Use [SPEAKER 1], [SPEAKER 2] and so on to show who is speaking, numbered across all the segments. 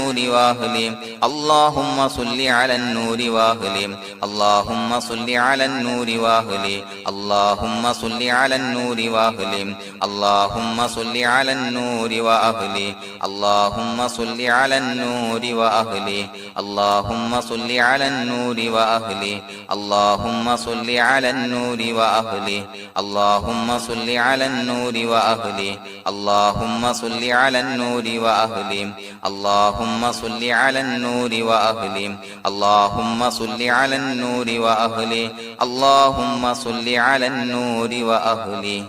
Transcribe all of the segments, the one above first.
[SPEAKER 1] النور وأهله اللهم صل على النور وأهله اللهم صل على النور وأهله اللهم صل على النور وأهله اللهم صل على النور وأهله اللهم صل على النور وأهله اللهم صل على النور وأهله اللهم صل على النور وأهله اللهم صل على النور وأهله اللهم صل على النور وأهله اللهم صل على النور وأهله اللهم صل على النور وأهله اللهم صل على النور وأهله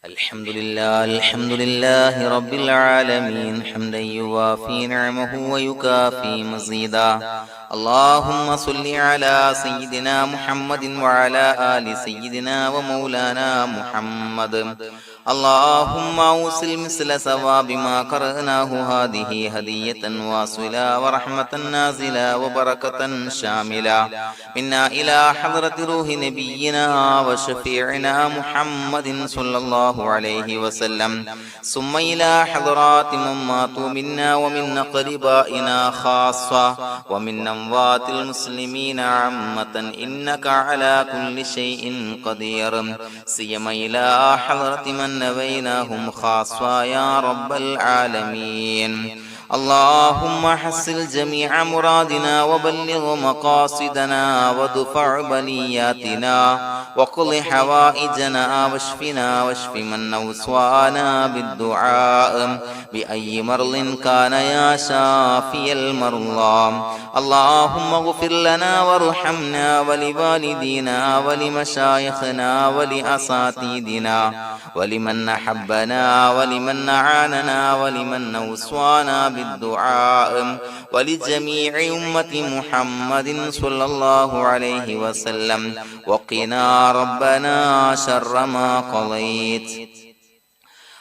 [SPEAKER 1] الحمد لله رب العالمين حمدا يوافي نعمه ويكافي مزيدا اللهم صل على سيدنا محمد وعلى آل سيدنا ومولانا محمد اللهم أوصل مثل ثواب ما قرأناه هذه هدية واصلة ورحمة نازلة وبركة شاملة منا إلى حضرة روح نبينا وشفيعنا محمد صلى الله عليه وسلم ثم إلى حضرات من ماتوا منا ومن أقربائنا خاصة ومن أموات المسلمين عامة إنك على كل شيء قدير سيما إلى حضرة من نبيناهم خاصة يا رب العالمين اللهم حصل جميع مرادنا وبلغ مقاصدنا ودفع بلياتنا وقض حوائجنا واشفنا واشف من أوصانا بالدعاء بأي مرض كان يا شافي المرضى اللهم اغفر لنا وارحمنا ولوالدينا ولمشايخنا ولأساتذتنا ولمن أحبنا ولمن أعاننا ولمن أوصانا بالدعاء ولجميع أمة محمد صلى الله عليه وسلم وقنا ربنا شر ما قضيت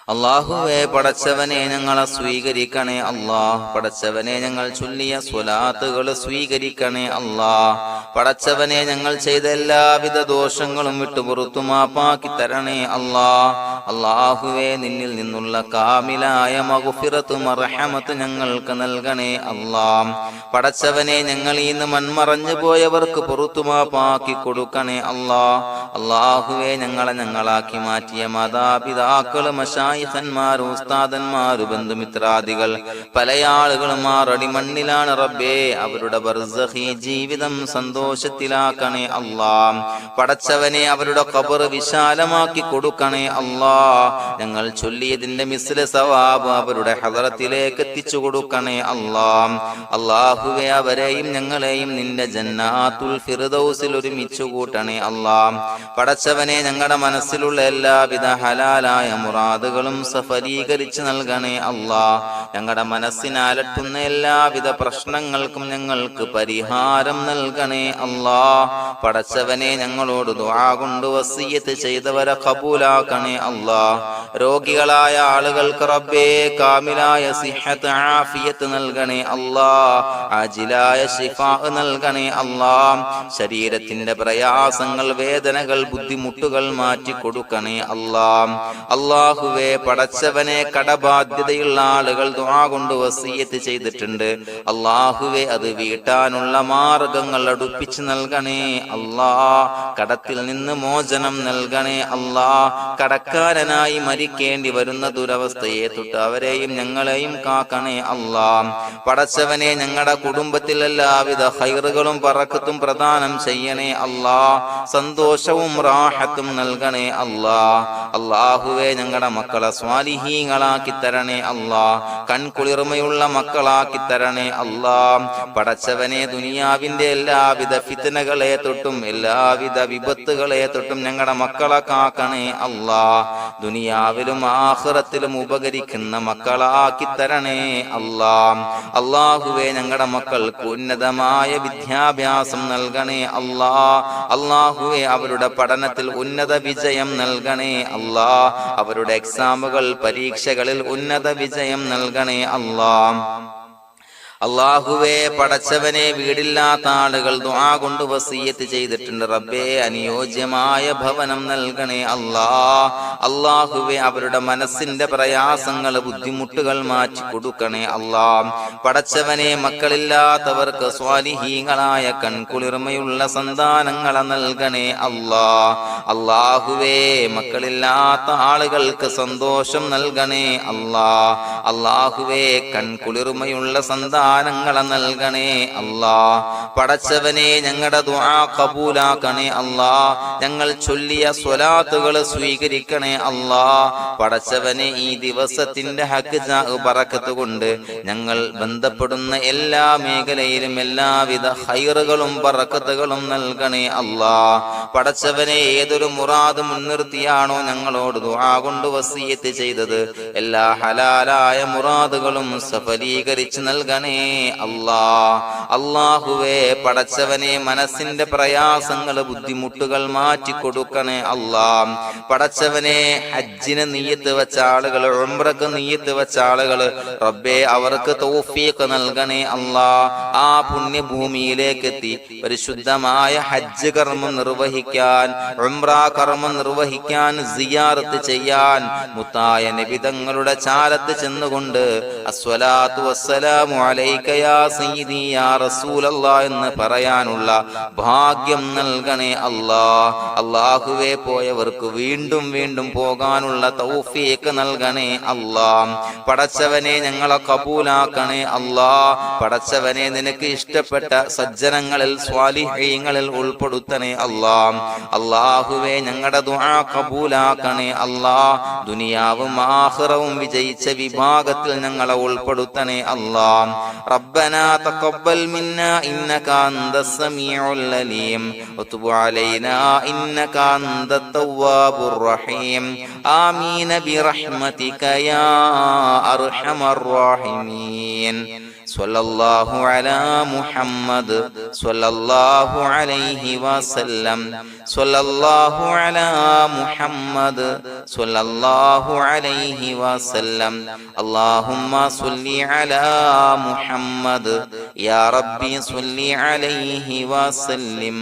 [SPEAKER 1] അല്ലാഹുവേ പടച്ചവനെ ഞങ്ങളെ സ്വീകരിക്കണേ അല്ലാഹ് പടച്ചവനെ ഞങ്ങൾ ചൊല്ലിയ സ്വലാത്തുകൾ സ്വീകരിക്കണേ അല്ലാഹ് പടച്ചവനെ ഞങ്ങൾ ചെയ്ത എല്ലാവിധ ദോഷങ്ങളും വിട്ടുപുറത്തു മാപ്പാക്കി തരണേ അല്ലാഹ് അല്ലാഹുവേ നിന്നിൽ നിന്നുള്ള കാമിലായ മഗ്ഫിറത്തും റഹ്മത്തും ഞങ്ങൾക്ക് നൽകണേ അല്ലാഹ് പടച്ചവനെ ഞങ്ങൾ ഇന്ന് മൺമറഞ്ഞു പോയവർക്ക് പുറത്തു മാപ്പാക്കി കൊടുക്കണേ അല്ലാഹ് അല്ലാഹുവേ ഞങ്ങളാക്കി മാറ്റിയ മാതാപിതാക്കളും ഖന്മാർ ഉസ്താദന്മാർ ബന്ധുമിത്രാദികൾ പല ആളുകളും ആറടി മണ്ണിലാണ് റബ്ബേ അവരുടെ ബർസഖി ജീവിതം സന്തോഷത്തിലാക്കണേ അല്ലാഹ് പടച്ചവനെ അവരുടെ ഖബർ വിശാലമാക്കി കൊടുക്കണേ അല്ലാഹ് ഞങ്ങൾ ചൊല്ലിയതിന്റെ മിസ്ല സവാബ് അവരുടെ ഹദറത്തിലേക്ക് എത്തിച്ചു കൊടുക്കണേ അല്ലാഹ് അല്ലാഹുവേ അവരെയും ഞങ്ങളെയും നിന്റെ ജന്നാത്തുൽ ഫിർദൗസിൽ ഒരുമിച്ചു കൂട്ടണേ അല്ലാഹ് പടച്ചവനെ ഞങ്ങളുടെ മനസ്സിലുള്ള എല്ലാവിധ ഹലാലായ മുറാദുകളും സഫലീകരിച്ച് നൽകണേ അല്ലാഹ് ഞങ്ങളുടെ മനസ്സിനെ അലട്ടുന്ന എല്ലാവിധ പ്രശ്നങ്ങൾക്കും ഞങ്ങൾക്ക് പരിഹാരം നൽകണേ അല്ലാഹ് പടച്ചവനെ ഞങ്ങളോട് ദുആ കൊണ്ട് വസിയ്യത്ത് ചെയ്തവരെ ഖബൂലാക്കണേ അല്ലാഹ് രോഗികളായ ആളുകൾക്ക് റബ്ബേ കാമിലായ സിഹത്ത് ആഫിയത്ത് നൽകണേ അല്ലാഹ് ആജിലായ ശിഫാ നൽകണേ അല്ലാഹ് ശരീരത്തിന്റെ പ്രയാസങ്ങൾ വേദനകൾ ബുദ്ധിമുട്ടുകൾ മാറ്റി കൊടുക്കണേ അല്ലാഹ് അല്ലാഹുവേ പടച്ചവനെ കടബാധ്യതയുള്ള ആളുകൾ ദുആ കൊണ്ട് വസിയ്യത്ത് ചെയ്തിട്ടുണ്ട് അല്ലാഹുവേ അത് വീട്ടാനുള്ള മാർഗങ്ങൾ അടുപ്പിച്ച് നൽകണേ അല്ലാഹ് കടത്തിൽ നിന്ന് മോചനം നൽകണേ അല്ലാഹ് കടക്കാരനായി മരിക്കേണ്ടി വരുന്ന ദുരവസ്ഥയെ തൊട്ട് അവരെയും ഞങ്ങളെയും കാക്കണേ അല്ലാഹ് പടച്ചവനെ ഞങ്ങളുടെ കുടുംബത്തിൽ എല്ലാവിധ ഖൈറുകളും ബറക്കത്തും പ്രദാനം ചെയ്യണേ അല്ലാഹ് സന്തോഷവും റാഹത്തും നൽകണേ അല്ലാഹ് അല്ലാഹുവേ ഞങ്ങളുടെ മക്കളെ സ്വാലിഹീങ്ങളാക്കി തരണേ അല്ലാഹ് കൺകുളിർമയുള്ള മക്കളാക്കി തരണേ അല്ലാഹ് പടച്ചവനെ ദുനിയാവിന്റെ എല്ലാവിധ ഫിത്നകളെ തൊട്ടും എല്ലാവിധ വിപത്തുകളെ തൊട്ടും ഞങ്ങളുടെ മക്കളെ കാക്കണേ അല്ലാഹ് ദുനിയാവിലും ആഖിറത്തിലും ഉപകരിക്കുന്ന മക്കളാക്കി തരണേ അല്ലാഹ് അല്ലാഹുവേ ഞങ്ങളുടെ മക്കൾക്ക് ഉന്നതമായ വിദ്യാഭ്യാസം നൽകണേ അല്ലാഹ് അല്ലാഹുവേ അവരുടെ പഠനത്തിൽ ഉന്നത വിജയം നൽകണേ അല്ലാഹ് അവരുടെ എക്സാമുകൾ പരീക്ഷകളിൽ ഉന്നത വിജയം നൽകണേ അല്ലാഹ് അല്ലാഹുവേ, പടച്ചവനെ, വീടില്ലാത്ത ആളുകൾ ദുആ കൊണ്ട് വസിയ്യത്ത് ചെയ്തിട്ടുണ്ട്. റബ്ബേ, അനുയോജ്യമായ ഭവനം നൽകണേ അല്ലാ. അല്ലാഹുവേ, അവരുടെ മനസ്സിന്റെ പ്രയാസങ്ങൾ, ബുദ്ധിമുട്ടുകൾ മാറ്റി കൊടുക്കണേ അല്ലാ. പടച്ചവനെ, മക്കളില്ലാത്തവർക്ക് സ്വാലിഹീങ്ങളായ കൺകുളിർമയുള്ള സന്താനങ്ങളെ നൽകണേ അല്ലാ. അല്ലാഹുവേ, മക്കളില്ലാത്ത ആളുകൾക്ക് സന്തോഷം നൽകണേ അല്ലാ. അല്ലാഹുവേ, കൺകുളിർമയുള്ള സന്താനങ്ങളെ നൽകണേ അല്ലാ. പടച്ചവനെ, ഞങ്ങളുടെ ദുആ ഖബൂലാക്കണേ അല്ലാ. ഞങ്ങൾ ചൊല്ലിയ സ്വലാത്തുകൾ സ്വീകരിക്കണേ അല്ലാ. പടച്ചവനെ, ഈ ദിവസത്തിന്റെ ഹക്ക് ബറക്കത്ത് കൊണ്ട് ഞങ്ങൾ ബന്ധപ്പെടുന്ന എല്ലാ മേഖലയിലും എല്ലാവിധ ഖൈറുകളും ബറക്കത്തുകളും നൽകണേ അല്ലാ. പടച്ചവനെ, ഏതൊരു മുറാദ് മുൻനിർത്തിയാണോ ഞങ്ങളോട് ദുആ കൊണ്ട് വസിയ്യത്ത് ചെയ്തത്, എല്ലാ ഹലാലായ മുറാദുകളും സഫലീകരിച്ച് നൽകണേ അല്ലാ. അല്ലാഹുവേ, പടച്ചവനെ, മനസ്സിന്റെ പ്രയാസങ്ങൾ, ബുദ്ധിമുട്ടുകൾ മാറ്റി കൊടുക്കണേ അല്ലാ. പടച്ചവനെ, ഹജ്ജിന് നിയ്യത്ത് വെച്ച ആളുകൾ, ഉംറക്ക് നിയ്യത്ത് വെച്ച ആളുകൾ, റബ്ബേ, അവർക്ക് തൗഫീഖ് നൽകണേ അല്ലാ. ആ പുണ്യഭൂമിയിലേക്ക് എത്തി പരിശുദ്ധമായ ഹജ്ജ് കർമ്മം നിർവഹിക്കാൻ, ഉംറ കർമ്മം നിർവഹിക്കാൻ, സിയാറത്ത് ചെയ്യാൻ, മുത്തായ നബി തങ്ങളുടെ ചാരത്ത് ചെന്നുകൊണ്ട് അസ്സലാത്തു വസ്സലാമു അലൈക യാ സയ്യിദി യാ റസൂലല്ലാഹ് എന്ന് പറയാനുള്ള ഭാഗ്യം നൽകണേ അല്ലാ. അല്ലാഹുവേ, പോയവർക്ക് വീണ്ടും വീണ്ടും പോകാനുള്ള തൗഫീഖ് നൽകണേ അല്ലാ. പടച്ചവനെ, ഞങ്ങളെ കബൂലാക്കണേ അല്ലാ. പടച്ചവനെ, നിനക്ക് ഇഷ്ടപ്പെട്ട സജ്ജനങ്ങളിൽ, സ്വാലിഹീങ്ങളിൽ ഉൾപ്പെടുത്തണേ അല്ലാ. അല്ലാഹുവേ, ഞങ്ങളുടെ ദുആ കബൂലാക്കണേ അല്ലാ. ദുനിയാവും ആഖിറവും വിജയിച്ച വിഭാഗത്തിൽ ഞങ്ങളെ ഉൾപ്പെടുത്തണേ അല്ലാ. റബ്ബനാ തഖബ്ബൽ മിന്നാ ഇന്നക അൻതസ് സമീഉൽ അലീം വതുബ് അലൈനാ ഇന്നക അൻതത് തവ്വാബുർ റഹീം. ആമീൻ ബിറഹ്മതിക യാ അർഹമർ റഹീമീൻ. സ്വല്ലല്ലാഹു അലാ മുഹമ്മദ് സ്വല്ലല്ലാഹു അലൈഹി വസല്ലം. സ്വല്ലല്ലാഹു അലാ മുഹമ്മദ് സ്വല്ലല്ലാഹു അലൈഹി വസല്ലം. അല്ലാഹുമ്മ സ്വല്ലി അലാ മുഹമ്മദ് യാ റബ്ബി സ്വല്ലി അലൈഹി വസല്ലം.